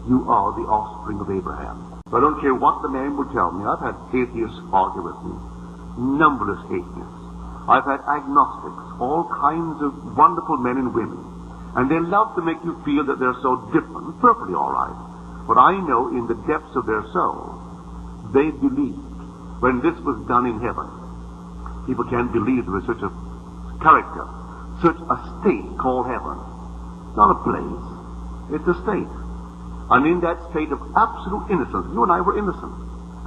you are the offspring of Abraham. So I don't care what the man would tell me. I've had atheists argue with me, numberless atheists. I've had agnostics, all kinds of wonderful men and women. And they love to make you feel that they're so different. Perfectly all right. But I know in the depths of their soul, they believed when this was done in heaven. People can't believe there was such a character, such a state called heaven. Not a place. It's a state. And in that state of absolute innocence, you and I were innocent.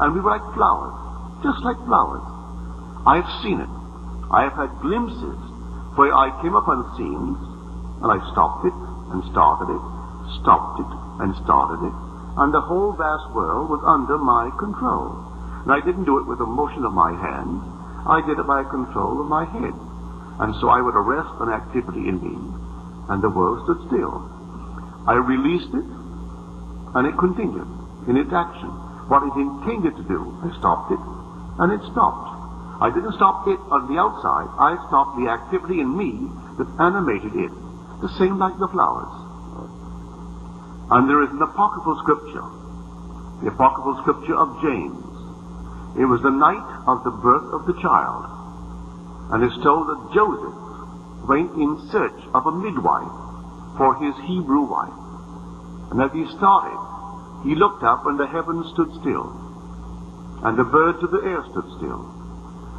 And we were like flowers. Just like flowers. I have seen it. I have had glimpses where I came upon scenes and I stopped it and started it, stopped it and started it, and the whole vast world was under my control. And I didn't do it with a motion of my hand. I did it by control of my head. And so I would arrest an activity in me, and the world stood still. I released it, and it continued in its action. What it intended to do, I stopped it, and it stopped. I didn't stop it on the outside. I stopped the activity in me that animated it. The same like the flowers. And there is an apocryphal scripture, the apocryphal scripture of James. It was the night of the birth of the child. And it's told that Joseph went in search of a midwife for his Hebrew wife. And as he started, he looked up and the heavens stood still. And the birds of the air stood still.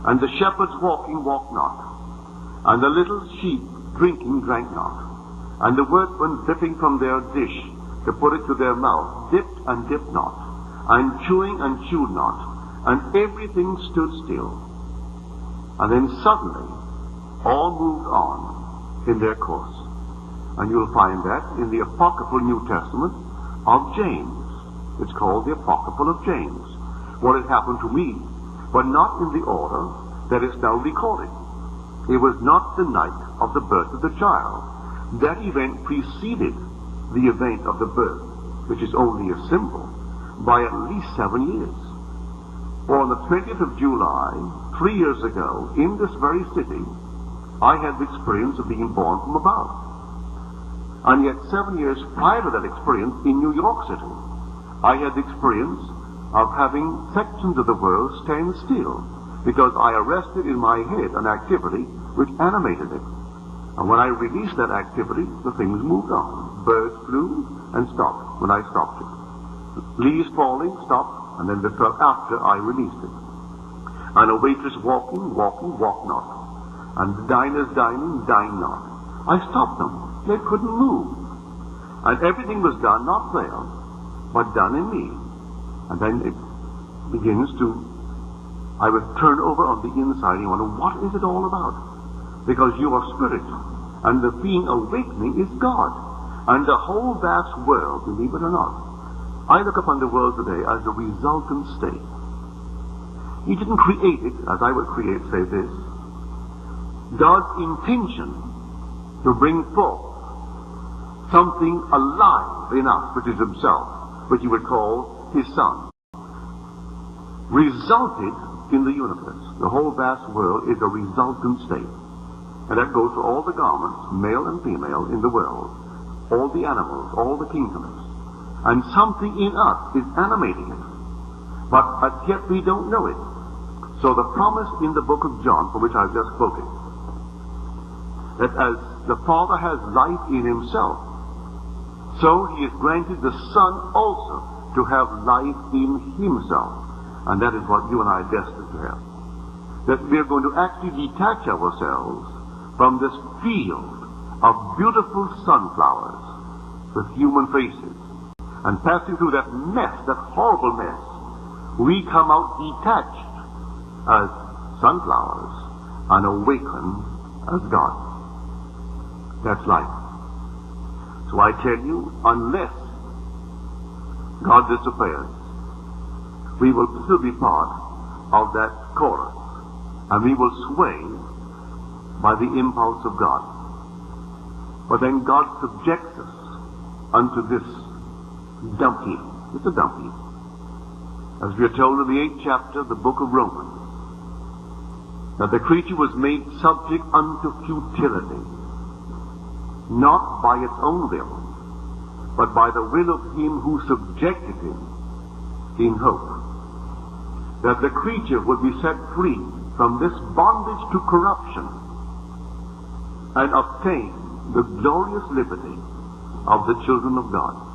And the shepherds walking walked not. And the little sheep drinking drank not. And the workmen dipping from their dish to put it to their mouth dipped and dipped not. And chewing and chewed not. And everything stood still. And then suddenly all moved on in their course. And you'll find that in the apocryphal New Testament of James. It's called the apocryphal of James. What had happened to me, but not in the order that is now recorded. It was not the night of the birth of the child. That event preceded the event of the birth, which is only a symbol, by at least 7 years. For on the 20th of July, 3 years ago, in this very city, I had the experience of being born from above. And yet 7 years prior to that experience in New York City, I had the experience of having sections of the world stand still, because I arrested in my head an activity which animated it. And when I released that activity, the things moved on. Birds flew and stopped when I stopped it. Leaves falling, stopped, and then they fell after I released it. And a waitress walking, walked not. And the diners dining, dine not. I stopped them. They couldn't move. And everything was done, not there, but done in me. And then it begins to, I was turned over on the inside and you wonder, what is it all about? Because you are spirit, and the being awakening is God. And the whole vast world, believe it or not, I look upon the world today as a resultant state. He didn't create it, as I would create, say this. God's intention to bring forth something alive in us, which is himself, which he would call his Son, resulted in the universe. The whole vast world is a resultant state. And that goes for all the garments, male and female, in the world, all the animals, all the kingdoms. And something in us is animating it. But as yet we don't know it. So the promise in the book of John, for which I've just spoken, that as the Father has life in himself, so he has granted the Son also to have life in himself. And that is what you and I are destined to have. That we are going to actually detach ourselves from this field of beautiful sunflowers with human faces. And passing through that mess, that horrible mess, we come out detached as sunflowers and awaken as God. That's life. So I tell you, unless God disappears, we will still be part of that chorus, and we will sway by the impulse of God. But then God subjects us unto this dump heap. It's a dump heap. As we are told in the 8th chapter of the book of Romans, that the creature was made subject unto futility, not by its own will, but by the will of him who subjected him, in hope that the creature will be set free from this bondage to corruption and obtain the glorious liberty of the children of God.